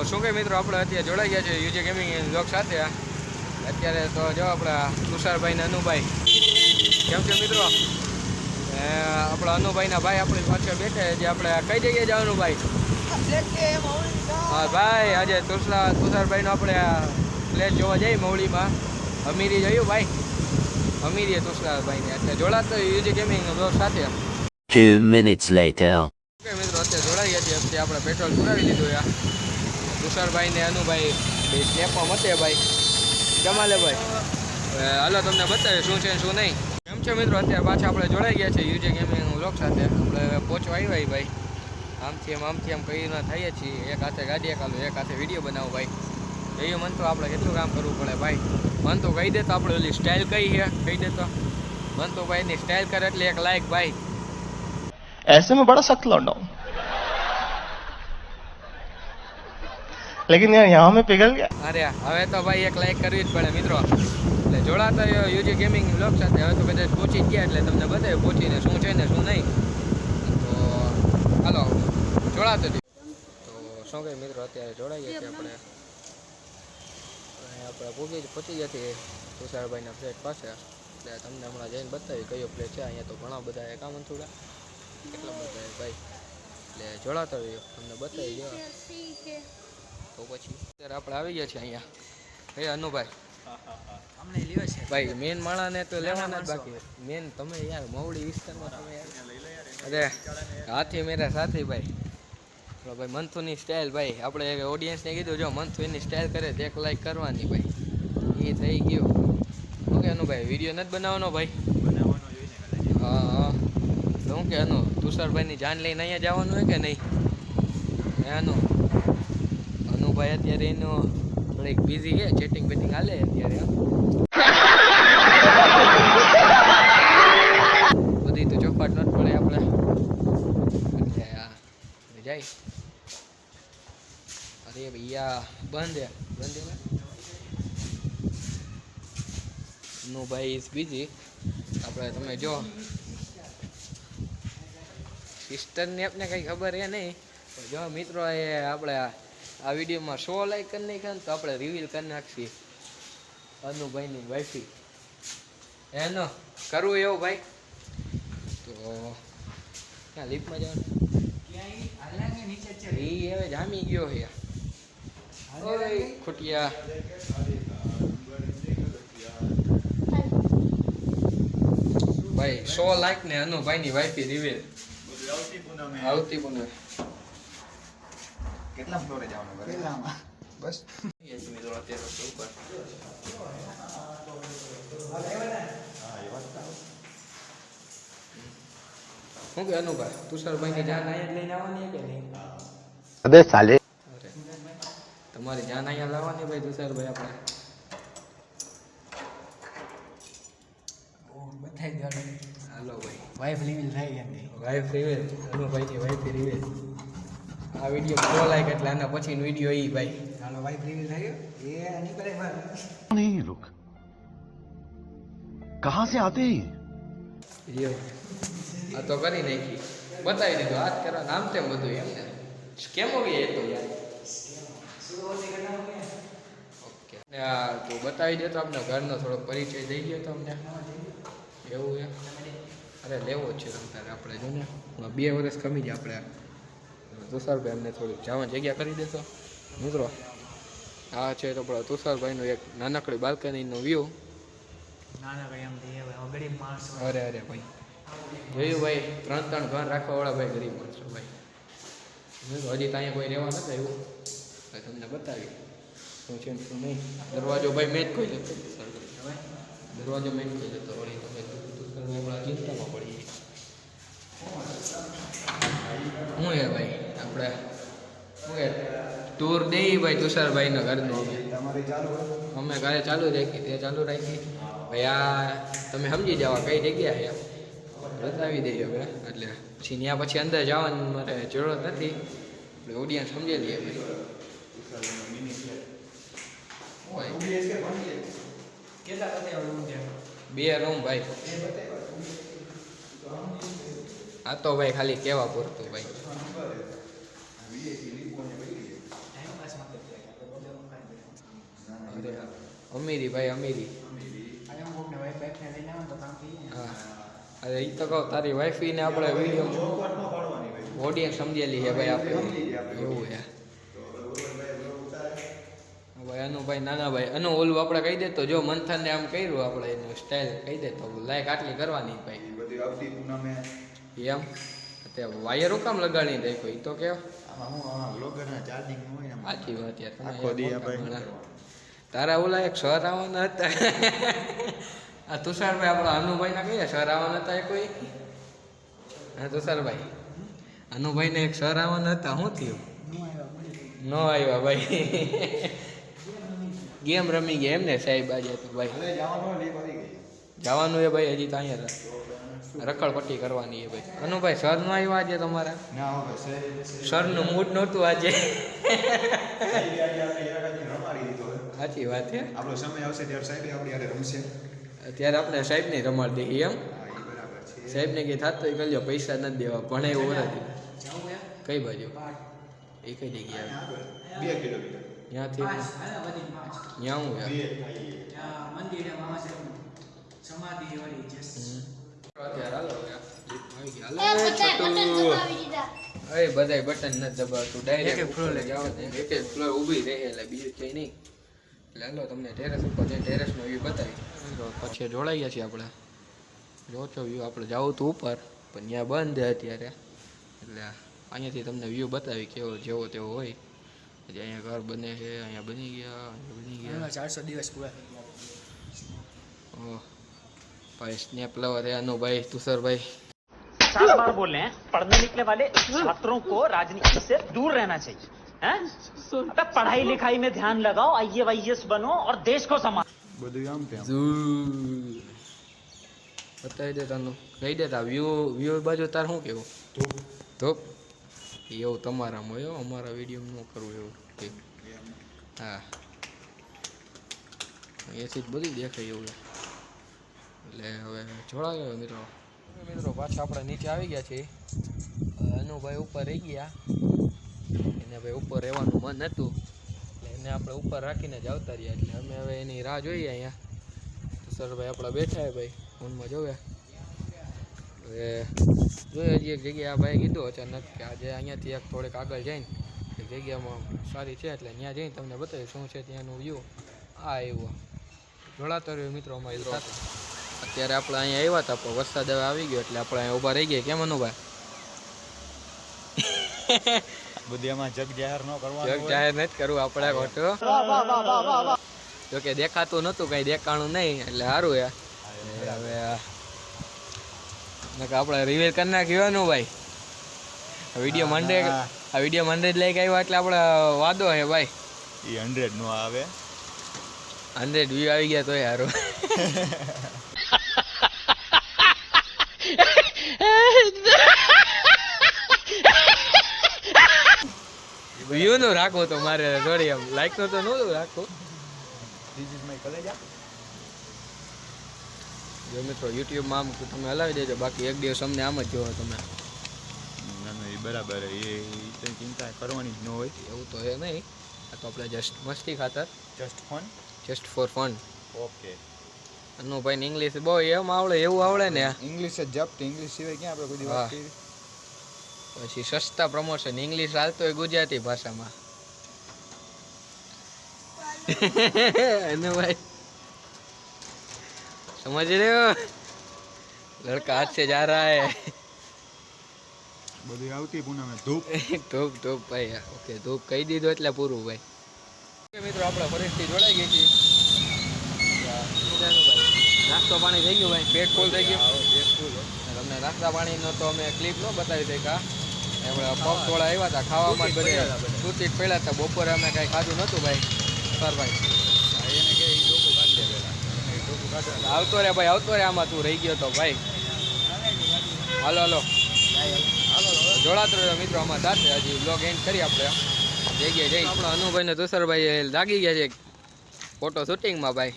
શું કે મિત્રો આપણે અત્યારે જોડાઈ ગયા છે યુજે ગેમિંગ બ્લોગ સાથે. અત્યારે તો જો આપણા તુષારભાઈ ને અનુભાઈ કેમ છે મિત્રો? આપણા અનુભાઈના ભાઈ આપણી પાછળ બેઠે જે આપણે કઈ જગ્યાએ જવાનું ભાઈ? હા ભાઈ, આજે તુષારભાઈનો આપણે પ્લેસ જોવા જઈએ મવડીમાં. અમીરી જોયું ભાઈ, અમીરીએ તુષારભાઈને એટલે જોડાતો યુજે ગેમિંગ બ્લોગ સાથે. 2 minutes later. ઓકે મિત્રો, અત્યારે જોડાઈ ગયા છીએ. અત્યારે આપણે પેટ્રોલ પુરાવી લીધું યાર. તુષારભાઈ ને અનુભાઈ બે સ્નેપમાં મતે ભાઈ જમાલે ભાઈ. હાલો તમને બતાવે શું છે શું નહીં. કેમ છે મિત્રો? અત્યારે પાછા આપણે જોડાઈ ગયા છે યુજે ગેમિંગ બ્લોગ સાથે. આપણે પહોંચવા આવ્યા ભાઈ. આમથી એમ કઈ ના થઈએ છીએ. એક હાથે ગાડી કાઢો, એક હાથે વિડીયો બનાવો ભાઈ. એ મન તો આપણે કેટલું કામ કરવું પડે ભાઈ. મન તો કહી દે તો આપણે ઓલી સ્ટાઇલ કઈ છે કહી દે તો મન તો ભાઈની સ્ટાઇલ કરે એટલે એક લાઈક ભાઈ. ऐसे में बड़ा सख्त लौंडा हूं, लेकिन यार यहाँ में पिघल गया. અરે હવે તો ભાઈ એક લાઈક કરવી જ પડે મિત્રો. એટલે જોડાતા યુજે ગેમિંગ બ્લોગ સાથે. હવે તો કદાચ પહોંચી ગયા એટલે તમને બતાવ્યું પહોંચીને શું છે ને શું નહીં. તો હાલો જોડાતો જ. તો શું કહે મિત્રો, અત્યારે જોડાઈ ગયા છીએ આપણે પહોંચી ગયા છીએ તુષારભાઈના ફ્લેટ પાસે. એટલે તમને હમણાં જઈને બતાવી કયો ફ્લેટ છે. અહીંયા તો ઘણા બધા કામ થોડા કેટલા બધા ભાઈ. એટલે જોડાતા હોય તમને બતાવી દેવા. તો પછી અત્યારે આપણે આવી ગયા છીએ અહીંયા. હે અનુભાઈ અમને લેવા છે ભાઈ. મેન માણાને તો લેવાના જ બાકી. મેન તમે યાર મવડી વિસ્તારમાં તમે યાર. અરે હાથી મેરા સાથી ભાઈ. ભાઈ મંથુની સ્ટાઇલ ભાઈ. આપણે ઓડિયન્સને કીધું જો મંથુ એની સ્ટાઇલ કરે તો એક લાઈક કરવાની ભાઈ. એ થઈ ગયું. ઓકે અનુભાઈ વિડીયો નથી બનાવવાનો ભાઈ? હા હા. શું કે અનુ તુષારભાઈની જાન લઈને અહીંયા જવાનું હોય કે નહીં? અનુભાઈ અત્યારે એનો થોડીક બિઝી છે. ચેટિંગ બેટિંગ હાલે અત્યારે. બધી તો ચોપાટ નથી પડે આપણે એટલે જાય. અરે ભૈયા બંધ અનુભાઈ ઇઝ બિઝી. આપણે તમે જો સિસ્ટરની આપને કંઈ ખબર એ નહીં. જો મિત્રો એ આપણે આ વિડીયોમાં 100 લાઈક કરી નાખ્યા ને તો આપણે રિવીલ કરી નાખીએ અનુભાઈની વાઈફી. એનો કરવું એવું ભાઈ? તો ક્યાં લિફ્ટમાં જવાનું? એ હવે જામી ગયો છે ખોટિયા. ભાઈ 100 લાઈક ને અનુભાઈની વાઈફી રિવીલ આવતી પુનઃ. કેટલા ફ્લોરે જવાનું બસ? મિત્રો અત્યારે ઉપર શું કે અનુભાઈ તુષારભાઈની જાન અહીંયા લઈને આવવાની કે નહીં? अबे साले. અરે તમારી જાન અહીંયા લાવવાની ભાઈ તુષારભાઈ. આપણે બતાવી દેવાનું. હાલો ભાઈ વાઈફ રિવીલ થઈ ગઈ. વાઈફ રિવીલ અનુભાઈની વાઈફ રિવીલ. આ વિડીયો 100 લાઈક એટલે આના પછીનો વિડીયો એ ભાઈ. હાલો વાઈફ રિવીલ થઈ ગયો. એ નીકળે બહાર नहीं रुक, कहाँ से आते हैं? આ તો કરી નાખી બતાવી દીધું. હાથ કરવા નામ તેમ બધું એમને સ્કેમ હો ગયા એ તો યાર. ઓકે આ તો બતાવી દે તો આપણે ઘરનો થોડોક પરિચય થઈ ગયો તો અમને એવું છે. અરે લેવો જ છે તમારે આપણે જો ને 2 વર્ષ કમી જાય આપણે. તુષારભાઈ અમને થોડીક જવાની જગ્યા કરી દેતો મિત્રો. આ છે તો આપણા તુષારભાઈનું એક નાનકડી બાલ્કનીનો વ્યૂ. અરે અરે ભાઈ જોયું ભાઈ 3 ઘર રાખવાવાળા ભાઈ ગરીબ માણસો ભાઈ. હજી ત્યાં કોઈ રહેવા નથી એવું તમને બતાવી શું છે શું નહીં. દરવાજો ભાઈ મેં જ કોઈ જતો દરવાજો મેં જ કોઈ જતો વળી તમે આપણા ચિંતામાં પડીએ. શું હે ભાઈ આપણે શું હે ટૂર દઈ ભાઈ તુષારભાઈના ઘરનો. અમે ઘરે ચાલુ રાખી તે ચાલુ રાખી ભાઈ. આ તમે સમજી જાઓ કઈ જગ્યા છે બતાવી દઈએ હવે. એટલે પછી ત્યાં પછી અંદર જવાની મારે જરૂરત નથી. આપણે ઓડિયન્સ સમજી લઈએ ભાઈ. 2 રૂમ ભાઈ. આ તો ભાઈ ખાલી કેવા પૂરતું ભાઈ. અમીરી ભાઈ અમીરી હા અરે એ તો કહું તારી વાઈફીને આપણે વિડીયો ઓડિયન્સ સમજેલી છે ભાઈ આપણે એવું છે ભાઈ અનુભાઈ નાના ભાઈ અનુ ઓલું આપણે કહી દે તો જો મંથનને આમ કર્યું આપણે એનું સ્ટાઇલ કહી દે તો લાઈક આટલી કરવાની ભાઈ એમ તે વાયરો કામ લગાડી દે કોઈ તો કેવ સાચી વાત યાર તારા ઓલા એક સર આવવાના હતા આ તુષારભાઈ આપણા અનુભાઈના કયા સર આવવાના હતા એ કોઈ હા તુષારભાઈ અનુભાઈને એક સર આવવાના હતા શું થયું ન આવ્યા ભાઈ ગેમ રમી ગયા એમને સાહેબ આજે તો ભાઈ જવાનું એ ભાઈ હજી તો અહીંયા રખડપટ્ટી કરવાની એ ભાઈ અનુભાઈ સર નો આવ્યા આજે તમારા સરનું મૂડ નહોતું આજે સાચી વાત છે આપણો સમય આવશે ત્યારે સાહેબ આપણી યારે રમશે ત્યારે આપણે સાહેબને રમાડી દઈએ એમ સાહેબને કંઈ થતું હોય કરજો પૈસા નથી દેવા ભણે એવું નથી કઈ બાજુ એ કઈ જગ્યાએ 2 કિલોમીટર ત્યાંથી ત્યાં હું યાર બધાય બટન નથી દબાવતું ડાયરેક્ટ ફ્લોર જવાનું એક જ ફ્લોર ઊભી રહે એટલે બીજું કંઈ નહીં એટલે હાલો તમને ટેરેસ ઉપર જઈને ટેરેસનો વ્યૂ બતાવી પછી જોડાઈ ગયા છીએ આપણે જો છો વ્યૂ આપણે જવું હતું ઉપર પણ ત્યાં બંધ છે અત્યારે એટલે અહીંયાથી તમને વ્યૂ બતાવી કેવો જેવો તેવો હોય પછી અહીંયા ઘર બને છે અહીંયા બની ગયા 400 દિવસ પૂરા ઓહ ભાઈ સ્નેપ લવર है અનુભાઈ તુષારભાઈ 4 बार बोले हैं पढ़ने निकले वाले छात्रों को राजनीति से दूर रहना चाहिए हैं अबे पढ़ाई लिखाई में ध्यान लगाओ आईएएस बनो और देश को संभालो બધું આમ તેમ બતાવી દે તને કહી દે તા વ્યૂ બાજુ તાર શું કેવું ધોપ એવું તમારામાં હોય અમારા વિડીયો ન કરવું એવું હા અહીંયાથી જ બધું દેખાય એવું એટલે હવે જોડાયો મિત્રો પાછા આપણે નીચે આવી ગયા છીએ અનુભાઈ ઉપર રહી ગયા એને ભાઈ ઉપર રહેવાનું મન હતું એટલે એને આપણે ઉપર રાખીને જ આવતા રહ્યા એટલે અમે હવે એની રાહ જોઈએ અહીંયા તો સરભાઈ આપણા બેઠા હે ભાઈ ફોનમાં જોવે હવે જોઈએ હજી એક જગ્યાએ આ ભાઈ કીધું અચાનક કે આજે અહીંયાથી એક થોડીક આગળ જઈને એક જગ્યામાં સારી છે એટલે ત્યાં જઈને તમને બતાવ્યું શું છે ત્યાંનું વ્યૂ આ આવ્યો જોડાતો રહ્યો મિત્રો અમારી સાથે અત્યારે આપણે અહીંયા આવ્યા હતા પણ વરસાદ હવે આવી ગયો એટલે આપણે અહીંયા ઊભા રહી ગયા કેમ અનુભાઈ બધી આમાં જગ જાહેર ન કરવાનું જગ જાહેર નથી કરવું આપણે ખોટું જોકે દેખાતું નહોતું કઈ દેખાણું નહીં એટલે સારું યાર હવે આપણે રિવીલ કરી નાખ્યું ને ભાઈ વિડીયો મંડે જ લઈ આવ્યા એટલે આપણે વાદો હે ભાઈ એ 100 નો આવે 100 વ્યૂ આવી ગયા તો સારું વ્યૂ નું રાખવું તો મારે થોડી એમ લાઈક નું તો નહોતું રાખવું ધીસ ઇઝ માય કલેજા જો મિત્રો યુટ્યુબમાં આમ તમે હલાવી દેજો બાકી એક દિવસ અમને આમ જ જોવો તમે ના એ બરાબર એ ચિંતા કરવાની જ ન હોય એવું તો હે નહીં આ તો આપણે જસ્ટ મસ્તી ખાતર just for fun okay Anubhai English બહુ એમ આવડે એવું આવડે ને ઇંગ્લિશ જ જપ્ત ઇંગ્લિશ સિવાય ક્યાં આપણે કોઈ વાત કરી પછી સસ્તા પ્રમોશન ઇંગ્લિશ હાલતો હોય ગુજરાતી ભાષામાં અનુભાઈ समझ रहे हो लड़का हाथ से जा रहा है બધી આવતી પૂનમે ધૂપ ધૂપ ભાઈ ઓકે ધૂપ કહી દીધું એટલે પૂરું ભાઈ મિત્રો આપણે ફરીથી જોડાઈ ગઈ છીએ નાસ્તો પાણી થઈ ગયું ભાઈ પેટ ફૂલ થઈ ગયું તમને નાસ્તા પાણીનો તો અમે ક્લિપ ન બતાવી શક્યા આપણે પગ થોડા આવ્યા હતા ખાવામાં જ બધા તૂટી પહેલા હતા બપોરે અમે કાંઈ ખાધું નહોતું ભાઈ સર ભાઈ એને કે ઈ લોકો કાઢ દે પેલા આવતો રે ભાઈ આવતો રે આમાં તું રહી ગયો તો ભાઈ હાલો જોડાતો રહ્યો મિત્રો આમાં સાથે હજી બ્લોગ એન્ડ કરી આપણે જગ્યાએ જઈ આપણા અનુભાઈ ને તુષારભાઈ લાગી ગયા છે ફોટો શૂટિંગમાં ભાઈ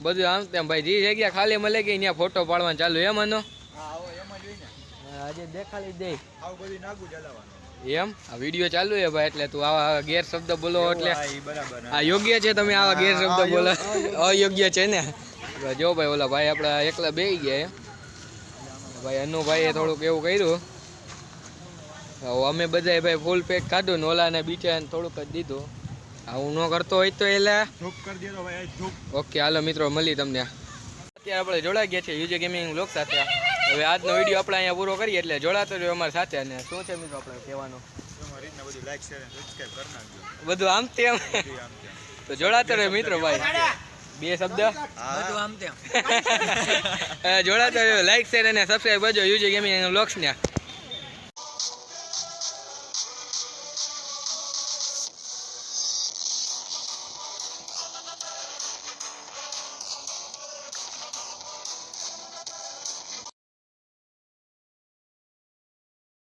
બધું આમ તેમ ભાઈ જે જગ્યા ખાલી મળે ગઈ ત્યાં ફોટો પાડવાનું ચાલુ એમ અનો આવો એમ જ હોય ને આજે દેખાડી દે આવું બધું નાગું જલાવાનું એમ આ વિડીયો ચાલુ છે ભાઈ એટલે તું આવા ગેર શબ્દ બોલો એટલે હા, ઈ બરાબર આ યોગ્ય છે તમે આવા ગેર શબ્દ બોલો અયોગ્ય છે ને જો ભાઈ ઓલા ભાઈ આપણા એકલા બેહી ગયા ભાઈ અનુભાઈએ થોડુંક એવું કર્યું હવે અમે બધાએ ભાઈ ફૂલ પેક કાઢું ને ઓલાને બીચાને થોડુંક જ દીધું આવું ન કરતો હોય તો એટલે ધૂપ કરી દેતો ભાઈ ધૂપ. ઓકે હાલો મિત્રો મળી તમને અત્યારે આપણે જોડાઈ ગયા છે યુજે ગેમિંગ બ્લોગ સાથે હવે આજનો વિડીયો આપણે અહીંયા પૂરો કરીએ એટલે જોડાતો રહ્યો અમારી સાથે અને શું છે મિત્રો આપણે કહેવાનું તમારી રીતના બધું લાઈક શેર અને સબસ્ક્રાઇબ કરી નાખજો. બધું આમ તેમ આમ તેમ. તો જોડાતો રહ્યો મિત્રો ભાઈ બે શબ્દ જોડાતો રહ્યો લાઈક શેર અને સબસ્ક્રાઈબ કરજો યુજે ગેમિંગ બ્લોગ્સ ને